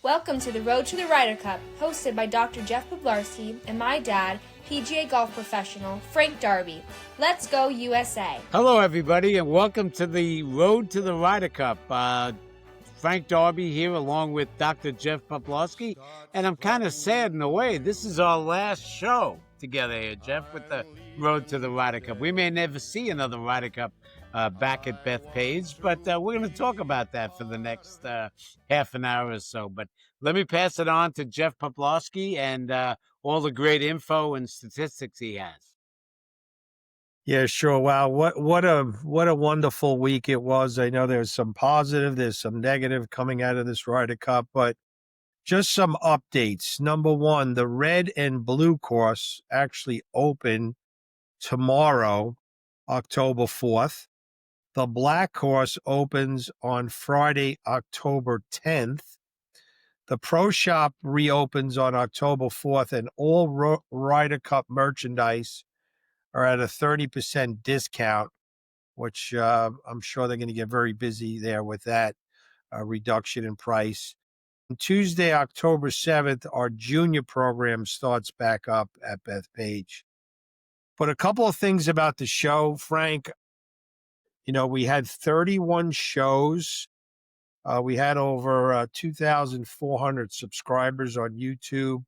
Welcome to the Road to the Ryder Cup, hosted by Dr. Jeff Poplarski and my dad, PGA golf professional Frank Darby. Let's go USA. Hello, everybody, and welcome to the Road to the Ryder Cup. Frank Darby here along with Dr. Jeff Poplarski, and I'm kind of sad in a way. This is our last show together here, Jeff, with the Road to the Ryder Cup. We may never see another Ryder Cup back at Bethpage, but we're going to talk about that for the next half an hour or so. But let me pass it on to Jeff Poplarski and all the great info and statistics he has. Yeah, sure. Wow. What a wonderful week it was. I know there's some positive, there's some negative coming out of this Ryder Cup, but just some updates. Number one, the red and blue course actually open tomorrow, October 4th. The black course opens on Friday, October 10th. The Pro Shop reopens on October 4th, and all Ryder Cup merchandise are at a 30% discount, which I'm sure they're going to get very busy there with that reduction in price. On Tuesday, October 7th, our junior program starts back up at Bethpage. But a couple of things about the show, Frank. You know, we had 31 shows. We had over 2,400 subscribers on YouTube.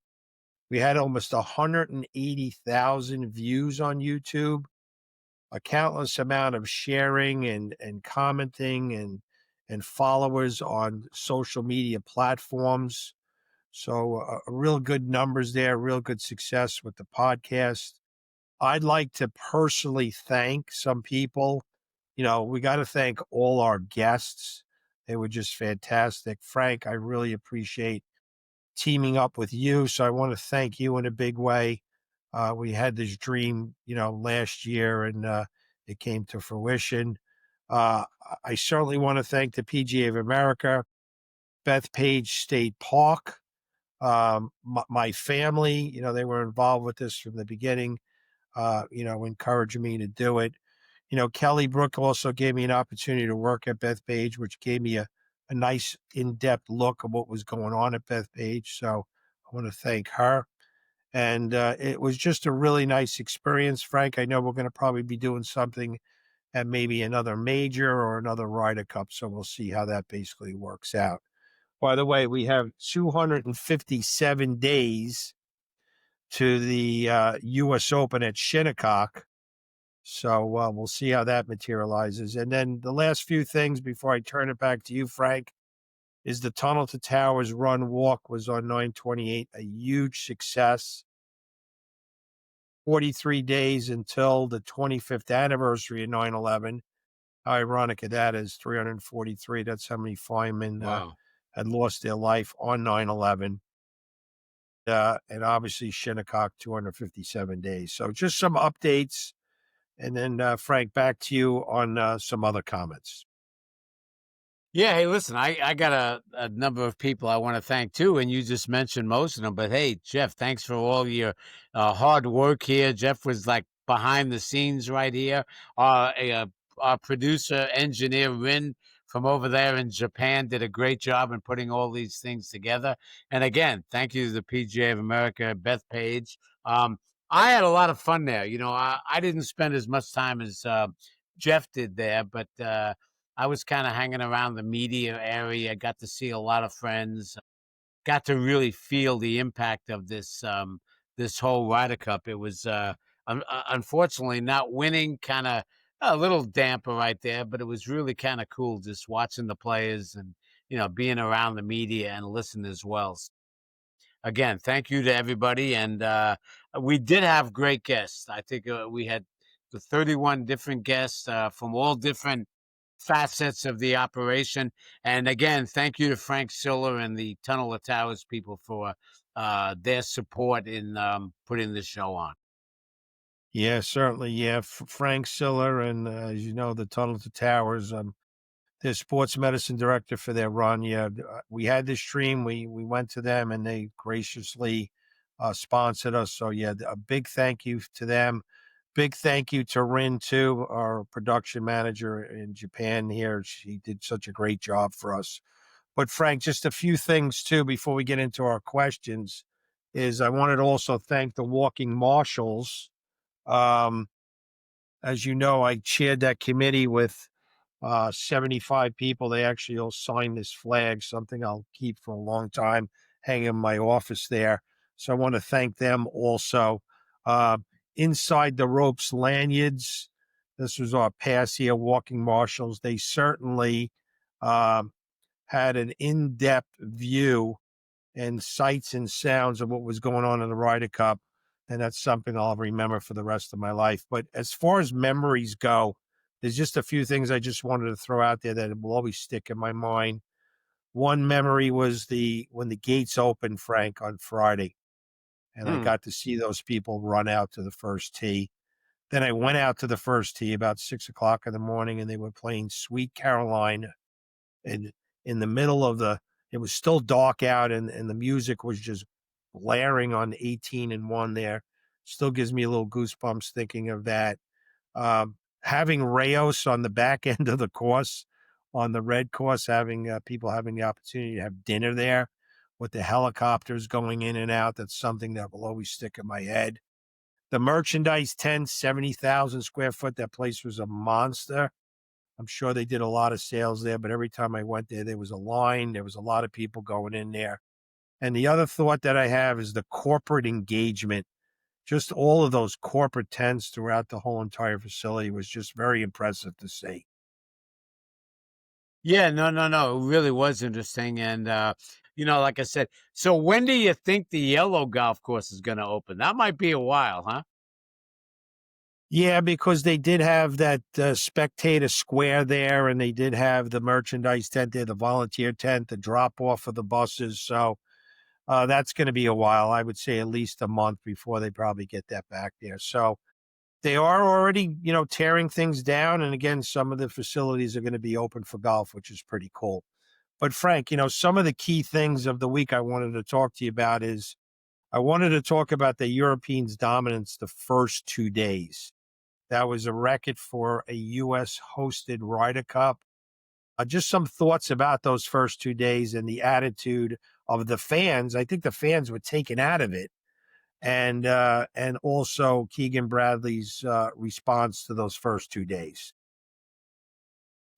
We had almost 180,000 views on YouTube, a countless amount of sharing and commenting and followers on social media platforms. So real good numbers there, real good success with the podcast. I'd like to personally thank some people. You know, we got to thank all our guests. They were just fantastic. Frank, I really appreciate teaming up with you. So I want to thank you in a big way. We had this dream, last year, and it came to fruition. I certainly want to thank the PGA of America, Bethpage State Park, my family. They were involved with this from the beginning, encouraging me to do it. Kelly Brook also gave me an opportunity to work at Bethpage, which gave me a nice in-depth look of what was going on at Bethpage. So I want to thank her. And it was just a really nice experience, Frank. I know we're going to probably be doing something at maybe another major or another Ryder Cup. So we'll see how that basically works out. By the way, we have 257 days to the U.S. Open at Shinnecock. So we'll see how that materializes. And then the last few things before I turn it back to you, Frank, is the Tunnel to Towers Run Walk was on 9/28, a huge success. 43 days until the 25th anniversary of 9/11. How ironic that is, 343. That's how many firemen had lost their life on 9/11. And obviously Shinnecock, 257 days. So just some updates. And then, Frank, back to you on some other comments. Yeah, hey, listen, I got a number of people I want to thank too, and you just mentioned most of them. But hey, Jeff, thanks for all your hard work here. Jeff was like behind the scenes right here. Our producer, engineer, Rin, from over there in Japan, did a great job in putting all these things together. And again, thank you to the PGA of America, Bethpage. I had a lot of fun there. I didn't spend as much time as Jeff did there, but I was kind of hanging around the media area. I got to see a lot of friends, got to really feel the impact of this whole Ryder Cup. It was unfortunately not winning, kind of a little damper right there, but it was really kind of cool just watching the players and being around the media and listen as well. Again, thank you to everybody. And we did have great guests. I think we had the 31 different guests from all different facets of the operation. And again, thank you to Frank Siller and the Tunnel of Towers people for their support in putting this show on. Yeah, certainly. Yeah, Frank Siller and, as you know, the Tunnel to Towers, their sports medicine director for their run. Yeah, we had this dream. We went to them and they graciously sponsored us. So yeah, a big thank you to them. Big thank you to Rin too, our production manager in Japan here. She did such a great job for us. But Frank, just a few things too before we get into our questions is I wanted to also thank the walking marshals. Um, as you know, I chaired that committee with 75 people. They actually all signed this flag, something I'll keep for a long time, hanging in my office there. So I want to thank them also. Uh, Inside the ropes lanyards, this was our pass here, walking marshals. They certainly um, had an in-depth view and sights and sounds of what was going on in the Ryder Cup. And that's something I'll remember for the rest of my life. But as far as memories go, there's just a few things I just wanted to throw out there that will always stick in my mind. One memory was when the gates opened, Frank, on Friday, and I Hmm. got to see those people run out to the first tee. Then I went out to the first tee about 6 o'clock in the morning, and they were playing Sweet Caroline and in the middle of it was still dark out, and the music was just blaring on 18 and 1 there. Still gives me a little goosebumps thinking of that. Having Rayos on the back end of the course, on the red course, having people having the opportunity to have dinner there with the helicopters going in and out, that's something that will always stick in my head. The merchandise tent, 70,000 square foot, that place was a monster. I'm sure they did a lot of sales there, but every time I went there, there was a line. There was a lot of people going in there. And the other thought that I have is the corporate engagement. Just all of those corporate tents throughout the whole entire facility was just very impressive to see. Yeah, no, no, no. It really was interesting. And, like I said, so when do you think the yellow golf course is going to open? That might be a while, huh? Yeah, because they did have that spectator square there, and they did have the merchandise tent there, the volunteer tent, the drop off of the buses. So that's going to be a while. I would say at least a month before they probably get that back there. So they are already, tearing things down. And again, some of the facilities are going to be open for golf, which is pretty cool. But Frank, some of the key things of the week I wanted to talk to you about is I wanted to talk about the Europeans' dominance the first 2 days. That was a record for a U.S. hosted Ryder Cup. Just some thoughts about those first 2 days and the attitude of the fans. I think the fans were taken out of it, and also Keegan Bradley's response to those first 2 days.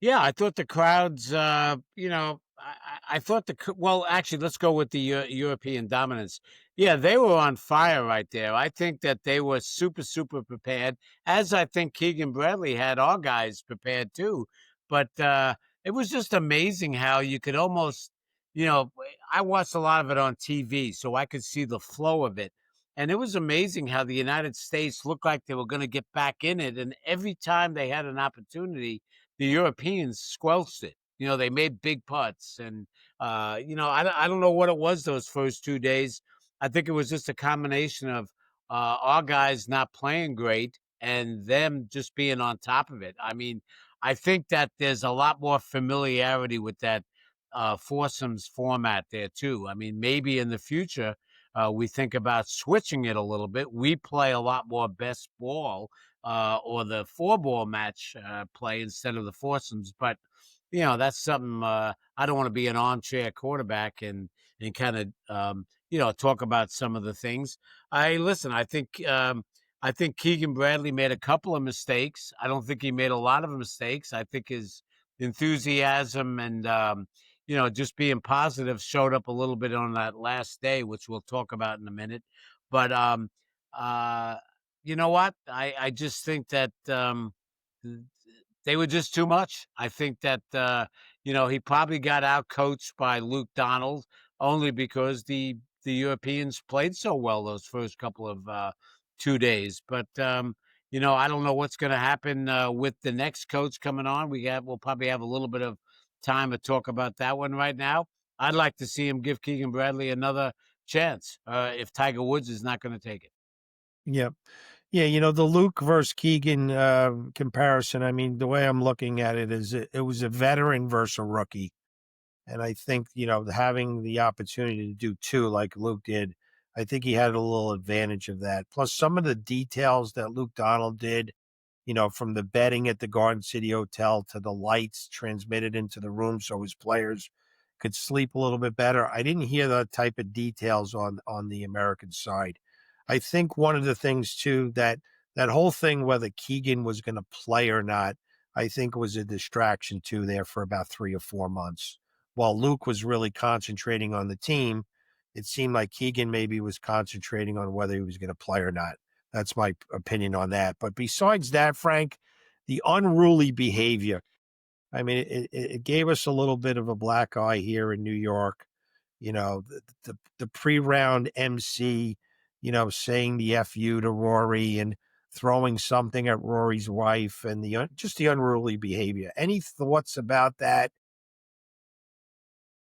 Yeah, I thought the crowds, I thought well, actually, let's go with the European dominance. Yeah, they were on fire right there. I think that they were super, super prepared, as I think Keegan Bradley had our guys prepared too. But it was just amazing how you could almost, I watched a lot of it on TV, so I could see the flow of it. And it was amazing how the United States looked like they were going to get back in it. And every time they had an opportunity, the Europeans squelched it. They made big putts, and I don't know what it was those first 2 days. I think it was just a combination of our guys not playing great and them just being on top of it. I mean, I think that there's a lot more familiarity with that foursomes format there too. I mean, maybe in the future we think about switching it a little bit. We play a lot more best ball or the four ball match play instead of the foursomes. But that's something I don't want to be an armchair quarterback and kind of talk about some of the things. I think Keegan Bradley made a couple of mistakes. I don't think he made a lot of mistakes. I think his enthusiasm and just being positive showed up a little bit on that last day, which we'll talk about in a minute. But uh, you know what? I just think that they were just too much. I think that he probably got out coached by Luke Donald only because the Europeans played so well those first couple of 2 days. But I don't know what's going to happen with the next coach coming on. We'll probably have a little bit of time to talk about that one right now. I'd like to see him give Keegan Bradley another chance if Tiger Woods is not going to take it. Yep. Yeah, the Luke versus Keegan comparison, I mean, the way I'm looking at it is it was a veteran versus a rookie. And I think, having the opportunity to do two like Luke did, I think he had a little advantage of that. Plus, some of the details that Luke Donald did, from the bedding at the Garden City Hotel to the lights transmitted into the room so his players could sleep a little bit better. I didn't hear that type of details on the American side. I think one of the things too that whole thing whether Keegan was going to play or not, I think was a distraction too there for about 3 or 4 months. While Luke was really concentrating on the team, it seemed like Keegan maybe was concentrating on whether he was going to play or not. That's my opinion on that. But besides that, Frank, the unruly behavior. I mean, it gave us a little bit of a black eye here in New York. The pre-round MC, saying the F you to Rory and throwing something at Rory's wife and just the unruly behavior. Any thoughts about that?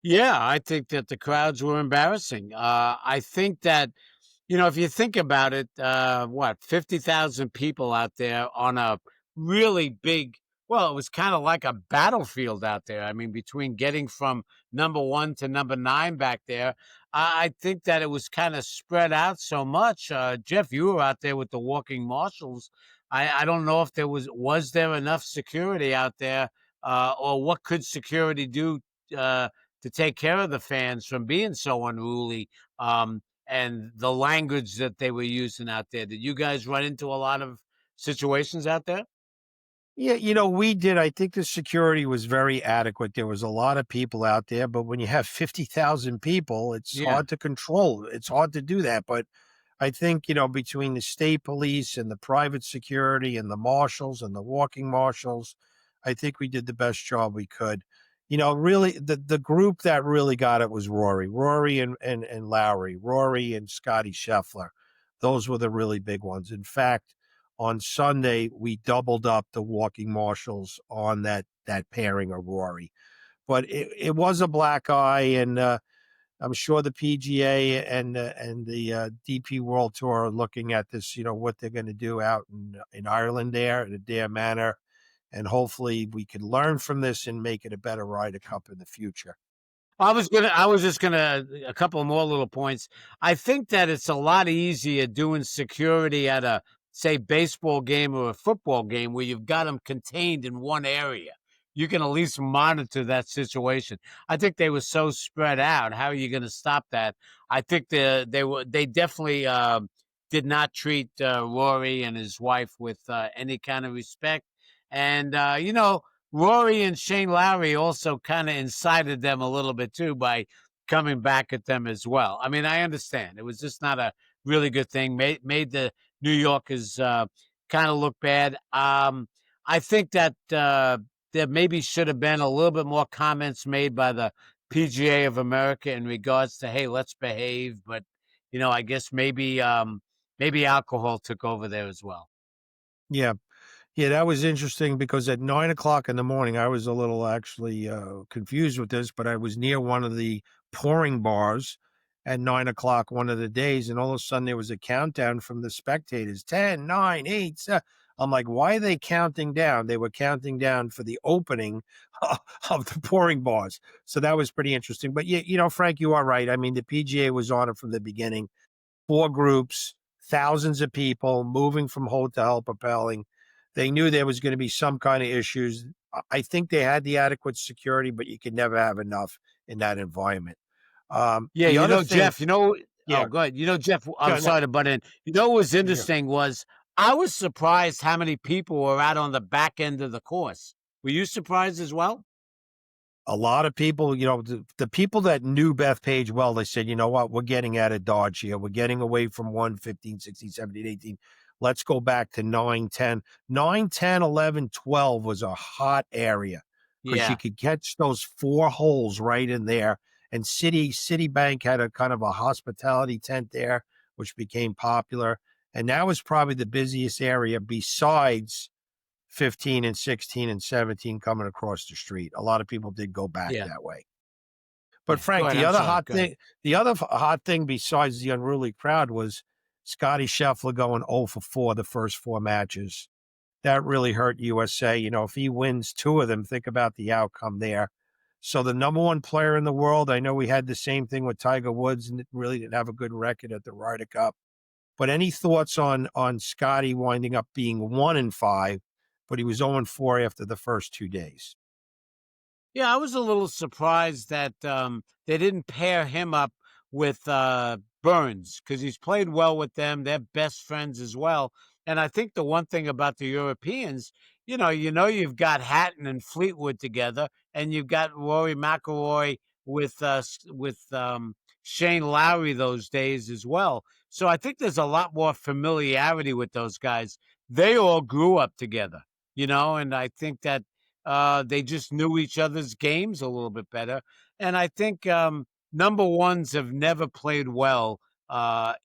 Yeah, I think that the crowds were embarrassing. I think that, if you think about it, 50,000 people out there on a really big, well, it was kind of like a battlefield out there. I mean, between getting from number 1 to number 9 back there, I think that it was kind of spread out so much. Jeff, you were out there with the walking marshals. I don't know if was there enough security out there, or what could security do uh, to take care of the fans from being so unruly. And the language that they were using out there. Did you guys run into a lot of situations out there? Yeah, we did. I think the security was very adequate. There was a lot of people out there, but when you have 50,000 people, it's Yeah. hard to control. It's hard to do that. But I think, between the state police and the private security and the marshals and the walking marshals, I think we did the best job we could. Really the group that really got it was Rory and Lowry, Rory and Scottie Scheffler. Those were the really big ones. In fact, on Sunday, we doubled up the walking marshals on that pairing of Rory. But it was a black eye, and I'm sure the PGA and the DP World Tour are looking at this, what they're going to do out in Ireland there at Adair Manor, and hopefully we can learn from this and make it a better Ryder Cup in the future. I was just gonna, a couple more little points. I think that it's a lot easier doing security at a, say, baseball game or a football game where you've got them contained in one area. You can at least monitor that situation. I think they were so spread out. How are you going to stop that? I think they definitely did not treat Rory and his wife with any kind of respect. And Rory and Shane Lowry also kind of incited them a little bit too by coming back at them as well. I mean, I understand it was just not a really good thing. Made the New Yorkers kind of look bad. I think that there maybe should have been a little bit more comments made by the PGA of America in regards to, hey, let's behave. But I guess maybe alcohol took over there as well. Yeah. Yeah, that was interesting because at 9 o'clock in the morning, I was a little actually confused with this, but I was near one of the pouring bars at 9 o'clock one of the days, and all of a sudden there was a countdown from the spectators 10, 9, 8, 7. I'm like, why are they counting down? They were counting down for the opening of the pouring bars. So that was pretty interesting. But, yeah, Frank, you are right. I mean, the PGA was on it from the beginning. 4 groups, thousands of people moving from hotel, propelling. They knew there was going to be some kind of issues. I think they had the adequate security, but you could never have enough in that environment. Yeah, The other thing, Jeff, oh, yeah, go ahead. Jeff, I'm yeah, no, sorry to butt in. What was yeah. interesting was I was surprised how many people were out on the back end of the course. Were you surprised as well? A lot of people, the people that knew Bethpage well, they said, you know what, we're getting out of Dodge here. We're getting away from 1, 15, 16, 17, 18. Let's go back to 9, 10. 9, 10, 11, 12 was a hot area because you Yeah. could catch those 4 holes right in there. And Citibank had a kind of a hospitality tent there, which became popular. And that was probably the busiest area besides 15 and 16 and 17 coming across the street. A lot of people did go back Yeah. that way. But Yeah. Go Frank, ahead. the I'm other sorry. hot Go ahead. thing, the other hot thing besides the unruly crowd was Scottie Scheffler going 0 for 4 the first 4 matches. That really hurt USA. If he wins 2 of them, think about the outcome there. So the number 1 player in the world, I know we had the same thing with Tiger Woods and really didn't have a good record at the Ryder Cup. But any thoughts on Scotty winding up being 1 and 5, but he was 0 and 4 after the first 2 days? Yeah, I was a little surprised that they didn't pair him up with Burns because he's played well with them. They're best friends as well. And I think the one thing about the Europeans, you've got Hatton and Fleetwood together, and you've got Rory McIlroy with Shane Lowry those days as well. So I think there's a lot more familiarity with those guys. They all grew up together, and I think that they just knew each other's games a little bit better. And I think number ones have never played well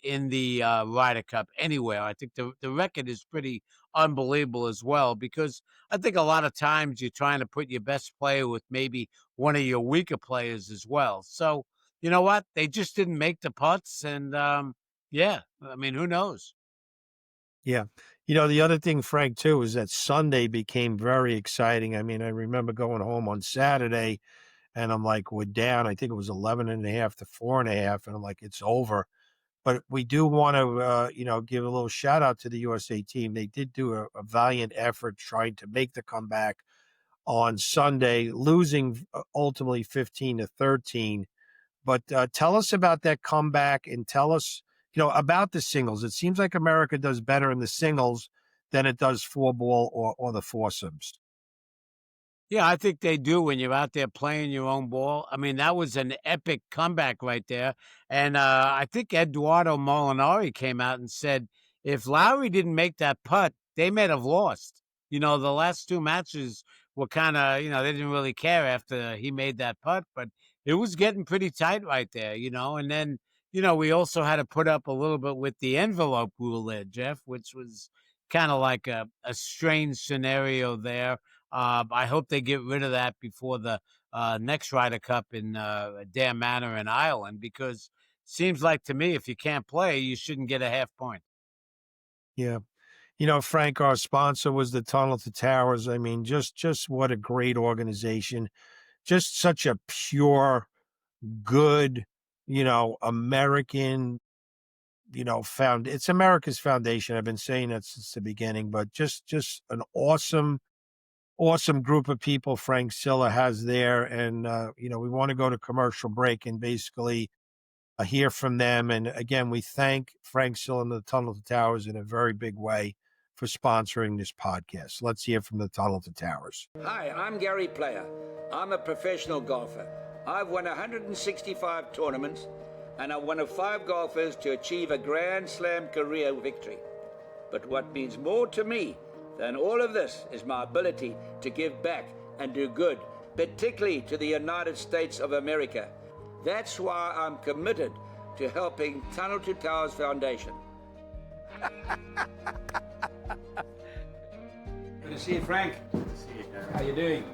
in the Ryder Cup anywhere. I think the record is pretty unbelievable as well because I think a lot of times you're trying to put your best player with maybe one of your weaker players as well. So, you know what? They just didn't make the putts. And yeah, I mean, who knows? Yeah. The other thing, Frank, too, is that Sunday became very exciting. I mean, I remember going home on Saturday and I'm like, we're down. I think it was 11.5 to 4.5. And I'm like, it's over. But we do want to, give a little shout out to the USA team. They did do a valiant effort trying to make the comeback on Sunday, losing ultimately 15-13. But tell us about that comeback and tell us, about the singles. It seems like America does better in the singles than it does four ball or the foursomes. Yeah, I think they do when you're out there playing your own ball. I mean, that was an epic comeback right there. And I think Eduardo Molinari came out and said if Lowry didn't make that putt, they may have lost. The last two matches were kind of, they didn't really care after he made that putt, but it was getting pretty tight right there. And then, we also had to put up a little bit with the envelope rule there, Jeff, which was kind of like a strange scenario there. I hope they get rid of that before the next Ryder Cup in Dare Manor in Ireland, because seems like to me if you can't play, you shouldn't get a half point. Yeah. Frank, our sponsor was the Tunnel to Towers. I mean, just what a great organization. Just such a pure, good, American, it's America's foundation. I've been saying that since the beginning, but just an awesome group of people Frank Silla has there. And, we want to go to commercial break and basically hear from them. And again, we thank Frank Silla and the Tunnel to Towers in a very big way for sponsoring this podcast. Let's hear from the Tunnel to Towers. Hi, I'm Gary Player. I'm a professional golfer. I've won 165 tournaments, and I'm one of 5 golfers to achieve a Grand Slam career victory. But what means more to me than all of this is my ability to give back and do good, particularly to the United States of America. That's why I'm committed to helping Tunnel to Towers Foundation. Good to see you, Frank. Good to see you, Gary. How you doing?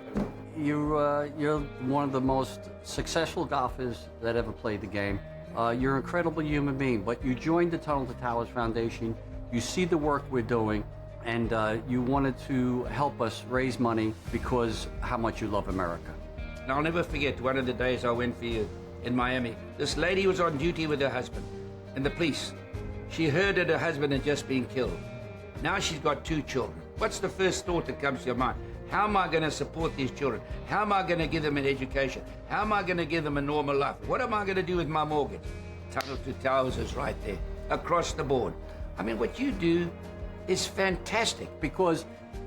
You're one of the most successful golfers that ever played the game. You're an incredible human being, but you joined the Tunnel to Towers Foundation. You see the work we're doing, and you wanted to help us raise money because how much you love America. And I'll never forget one of the days I went for you in Miami. This lady was on duty with her husband and the police. She heard that her husband had just been killed. Now she's got 2 children. What's the first thought that comes to your mind? How am I going to support these children? How am I going to give them an education? How am I going to give them a normal life? What am I going to do with my mortgage? Tunnel to Towers is right there, across the board. I mean, what you do is fantastic. Because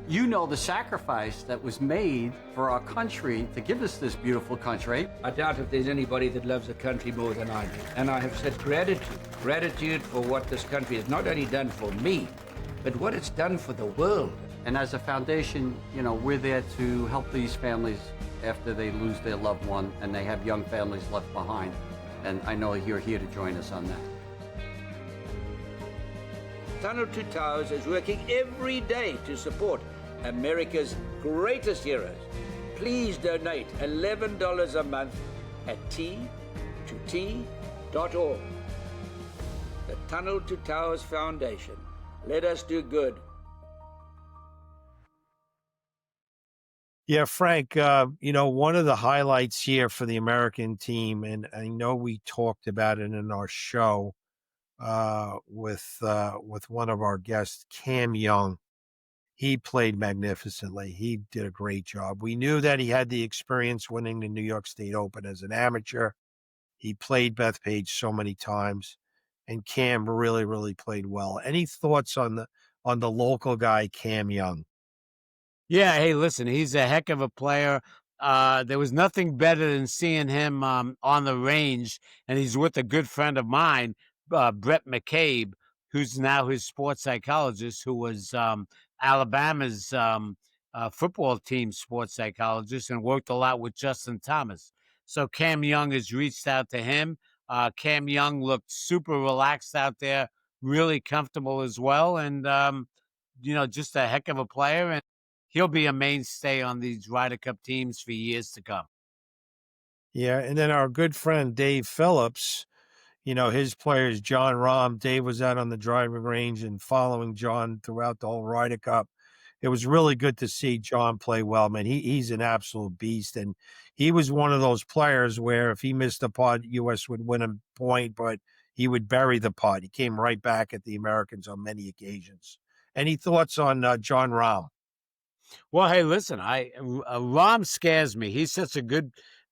you know the sacrifice that was made for our country to give us this beautiful country. I doubt if there's anybody that loves a country more than I do. And I have said gratitude for what this country has not only done for me, but what it's done for the world. And as a foundation, we're there to help these families after they lose their loved one and they have young families left behind. And I know you're here to join us on that. Tunnel to Towers is working every day to support America's greatest heroes. Please donate $11 a month at t2t.org. The Tunnel to Towers Foundation. Let us do good. Yeah, Frank, one of the highlights here for the American team, and I know we talked about it in our show with one of our guests, Cam Young. he played magnificently. He did a great job. We knew that he had the experience winning the New York State Open as an amateur. He played Bethpage so many times, and Cam really, really played well. Any thoughts on the local guy, Cam Young? Yeah, hey, listen, he's a heck of a player. There was nothing better than seeing him on the range, and he's with a good friend of mine, Brett McCabe, who's now his sports psychologist, who was Alabama's football team sports psychologist and worked a lot with Justin Thomas. So Cam Young has reached out to him. Cam Young looked super relaxed out there, really comfortable as well, and just a heck of a player. And he'll be a mainstay on these Ryder Cup teams for years to come. Yeah, and then our good friend Dave Phillips, his players, John Rahm. Dave was out on the driving range and following John throughout the whole Ryder Cup. It was really good to see John play well, man. He's an absolute beast, and he was one of those players where if he missed a putt, U.S. would win a point, but he would bury the putt. He came right back at the Americans on many occasions. Any thoughts on John Rahm? Well, hey, listen, Rahm scares me. He's such a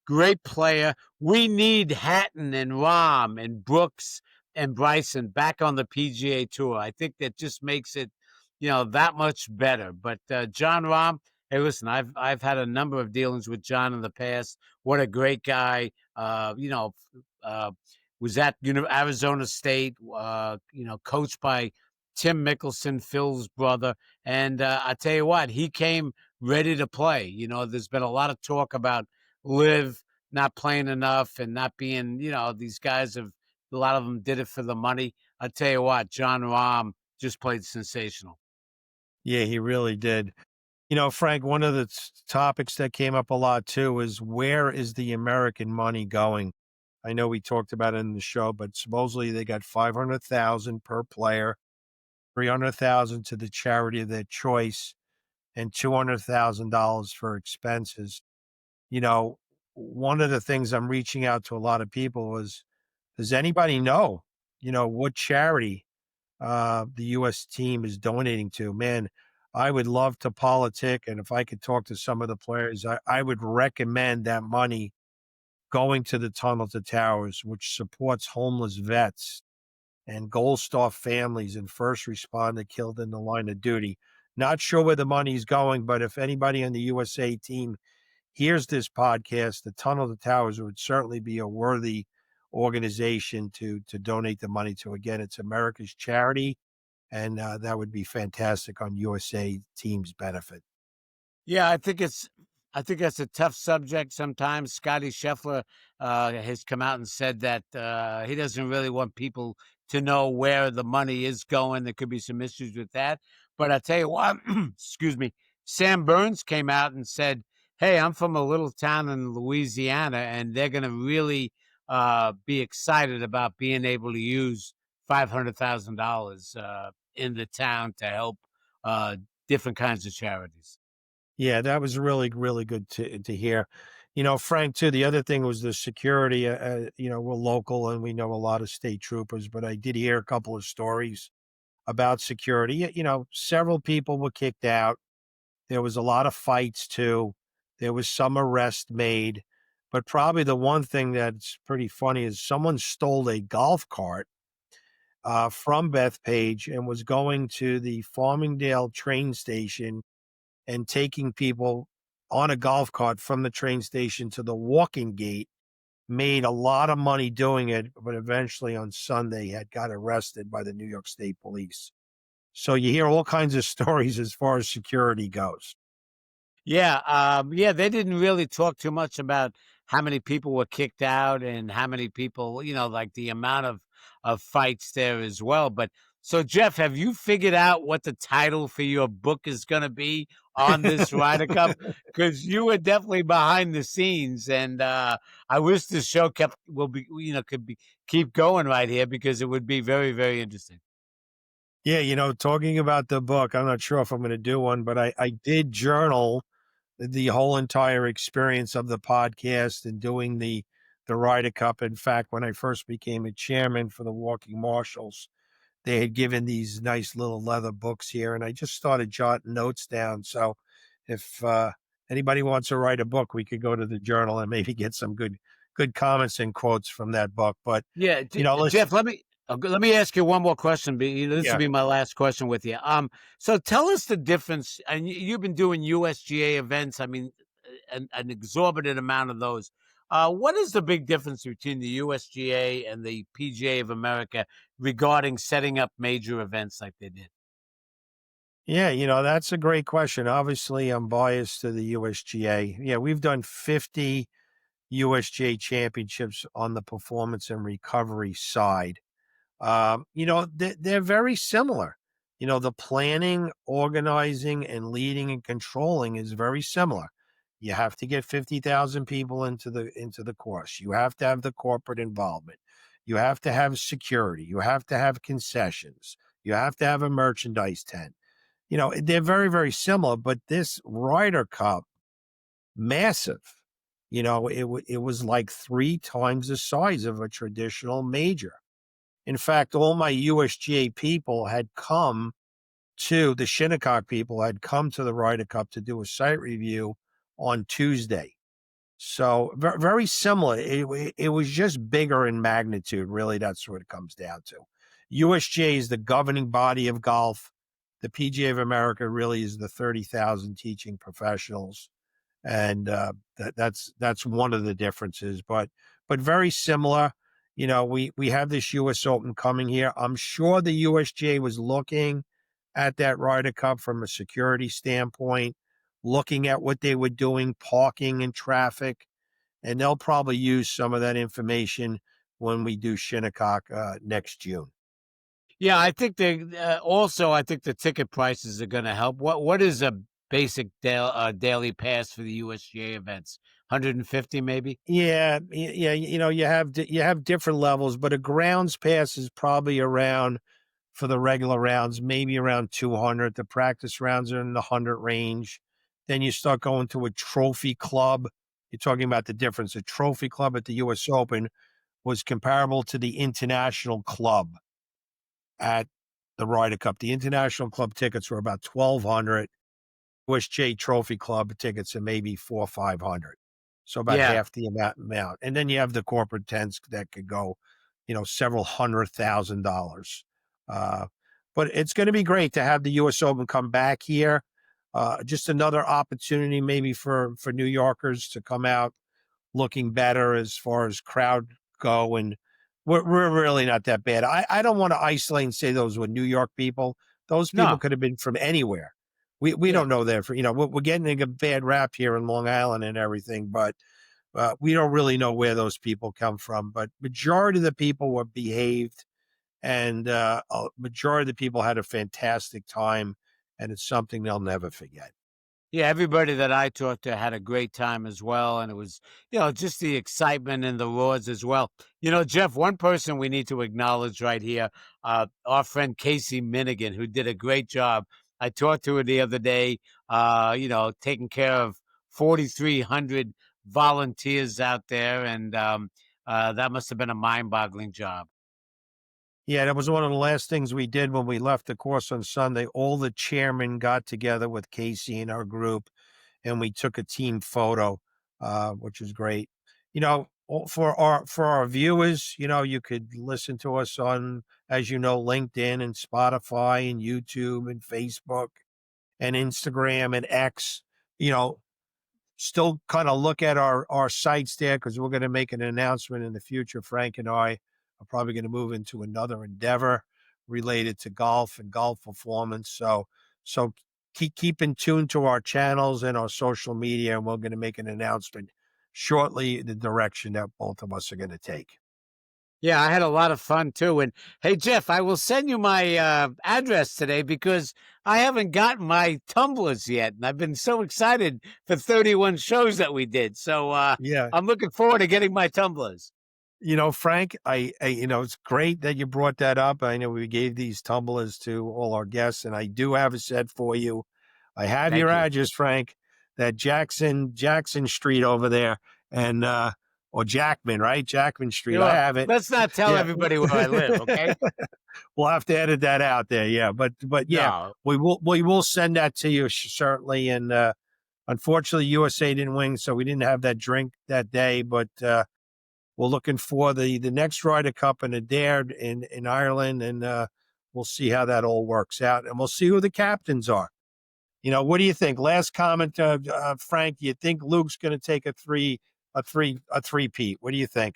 great player. We need Hatton and Rahm and Brooks and Bryson back on the PGA Tour. I think that just makes it, that much better. But John Rahm, hey, listen, I've had a number of dealings with John in the past. What a great guy. Was at Arizona State. Coached by Tim Mickelson, Phil's brother. And I tell you what, he came ready to play. There's been a lot of talk about LIV not playing enough and not being, these guys a lot of them did it for the money. I tell you what, John Rahm just played sensational. Yeah, he really did. Frank, one of the topics that came up a lot too is where is the American money going? I know we talked about it in the show, but supposedly they got 500,000 per player, 300,000 to the charity of their choice, and $200,000 for expenses. You know, one of the things I'm reaching out to a lot of people is, does anybody know, what charity the U.S. team is donating to? Man, I would love to politic, and if I could talk to some of the players, I would recommend that money going to the Tunnel to Towers, which supports homeless vets and Gold Star families and first responder killed in the line of duty. Not sure where the money's going, but if anybody on the USA team hears this podcast, the Tunnel to Towers would certainly be a worthy organization to donate the money to. Again, it's America's charity, and that would be fantastic on USA team's benefit. Yeah, I think that's a tough subject sometimes. Scottie Scheffler has come out and said that he doesn't really want people to know where the money is going. There could be some issues with that. But I tell you what, excuse me, Sam Burns came out and said, "Hey, I'm from a little town in Louisiana, and they're going to really be excited about being able to use $500,000 in the town to help uh, different kinds of charities." Yeah, that was really, really good to hear. Frank, too, the other thing was the security. We're local and we know a lot of state troopers, but I did hear a couple of stories about security. Several people were kicked out. There was a lot of fights, too. There was some arrest made. But probably the one thing that's pretty funny is someone stole a golf cart from Bethpage and was going to the Farmingdale train station and taking people on a golf cart from the train station to the walking gate, made a lot of money doing it, but eventually on Sunday had got arrested by the New York State Police. So you hear all kinds of stories as far as security goes. Yeah, they didn't really talk too much about how many people were kicked out and how many people, like the amount of fights there as well. But so, Jeff, have you figured out what the title for your book is going to be on this Ryder Cup? Because you were definitely behind the scenes, and I wish the show keep going right here because it would be very, very interesting. Yeah, talking about the book, I'm not sure if I'm going to do one, but I did journal the whole entire experience of the podcast and doing the Ryder Cup. In fact, when I first became a chairman for the Walking Marshals, they had given these nice little leather books here, and I just started jotting notes down. So if anybody wants to write a book, we could go to the journal and maybe get some good comments and quotes from that book. But Yeah, listen, Jeff, let me ask you one more question. This will yeah, be my last question with you. So tell us the difference. And you've been doing USGA events. I mean, an exorbitant amount of those. What is the big difference between the USGA and the PGA of America regarding setting up major events like they did? yeah, that's a great question. Obviously, I'm biased to the USGA. Yeah, we've done 50 USGA championships on the performance and recovery side. They're very similar. The planning, organizing, and leading and controlling is very similar. You have to get 50,000 people into the course. You have to have the corporate involvement. You have to have security. You have to have concessions. You have to have a merchandise tent. They're very, very similar, but this Ryder Cup, massive. It was like 3 times the size of a traditional major. In fact, all my USGA people had come the Shinnecock people had come to the Ryder Cup to do a site review on Tuesday. So very similar. It was just bigger in magnitude. Really, that's what it comes down to. USGA is the governing body of golf. The PGA of America really is the 30,000 teaching professionals, and that's one of the differences. But very similar. We have this U.S. Open coming here. I'm sure the USGA was looking at that Ryder Cup from a security standpoint, looking at what they were doing, parking and traffic, and they'll probably use some of that information when we do Shinnecock next June. Yeah, I think they also. I think the ticket prices are going to help. What is a basic daily pass for the USGA events? 150 maybe. Yeah, yeah. You have different levels, but a grounds pass is probably around for the regular rounds, maybe around 200. The practice rounds are in the 100 range. Then you start going to a trophy club. You're talking about the difference. A trophy club at the U.S. Open was comparable to the international club at the Ryder Cup. The international club tickets were about 1,200. USJ Trophy Club tickets are maybe 400 or 500. So about Yeah, half the amount. And then you have the corporate tents that could go, several $100,000. Uh, but it's going to be great to have the U.S. Open come back here. Just another opportunity maybe for New Yorkers to come out looking better as far as crowd go. And we're really not that bad. I don't want to isolate and say those were New York people. Those people no, could have been from anywhere. We yeah. don't know that we're getting a bad rap here in Long Island and everything, but we don't really know where those people come from. But majority of the people were behaved, and a majority of the people had a fantastic time, and it's something they'll never forget. Yeah, everybody that I talked to had a great time as well, and it was, just the excitement and the roars as well. Jeff, one person we need to acknowledge right here, our friend Casey Minigan, who did a great job. I talked to her the other day, taking care of 4,300 volunteers out there, and that must have been a mind-boggling job. Yeah, that was one of the last things we did when we left the course on Sunday. All the chairmen got together with Casey and our group, and we took a team photo, which is great. For our viewers, you could listen to us on, as LinkedIn and Spotify and YouTube and Facebook and Instagram and X. You know, Still kind of look at our sites there, because we're going to make an announcement in the future. Frank and I are probably going to move into another endeavor related to golf and golf performance. So keep in tune to our channels and our social media, and we're going to make an announcement shortly, the direction that both of us are going to take. Yeah, I had a lot of fun too. And hey, Jeff, I will send you my address today because I haven't gotten my tumblers yet. And I've been so excited for 31 shows that we did. So Yeah. I'm looking forward to getting my tumblers. Frank, it's great that you brought that up. I know we gave these tumblers to all our guests, and I do have a set for you. I have your Thank you. address, Frank, that Jackson Street over there, and or Jackman, right? Jackman Street. I Well, have it. let's not tell Yeah. everybody where I live, okay? We'll have to edit that out there. Yeah, but yeah, No, we will send that to you certainly. And unfortunately, USA didn't win, so we didn't have that drink that day. But we're looking for the next Ryder Cup in Adair in Ireland, and we'll see how that all works out, and we'll see who the captains are. What do you think? Last comment, Frank. Do you think Luke's going to take a three-peat? What do you think?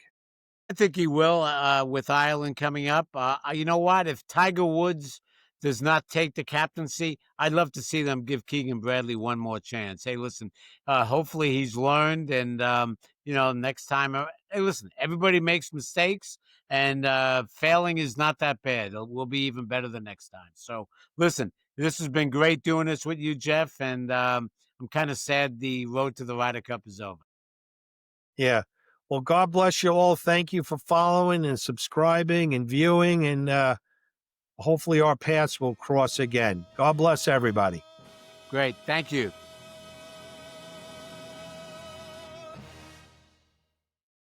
I think he will with Ireland coming up. You know what? If Tiger Woods does not take the captaincy, I'd love to see them give Keegan Bradley one more chance. Hey, listen, hopefully he's learned, and next time. Hey, listen, everybody makes mistakes, and failing is not that bad. We'll be even better the next time. So, listen, this has been great doing this with you, Jeff, and I'm kind of sad the road to the Ryder Cup is over. Yeah. Well, God bless you all. Thank you for following and subscribing and viewing, and hopefully our paths will cross again. God bless everybody. Great. Thank you.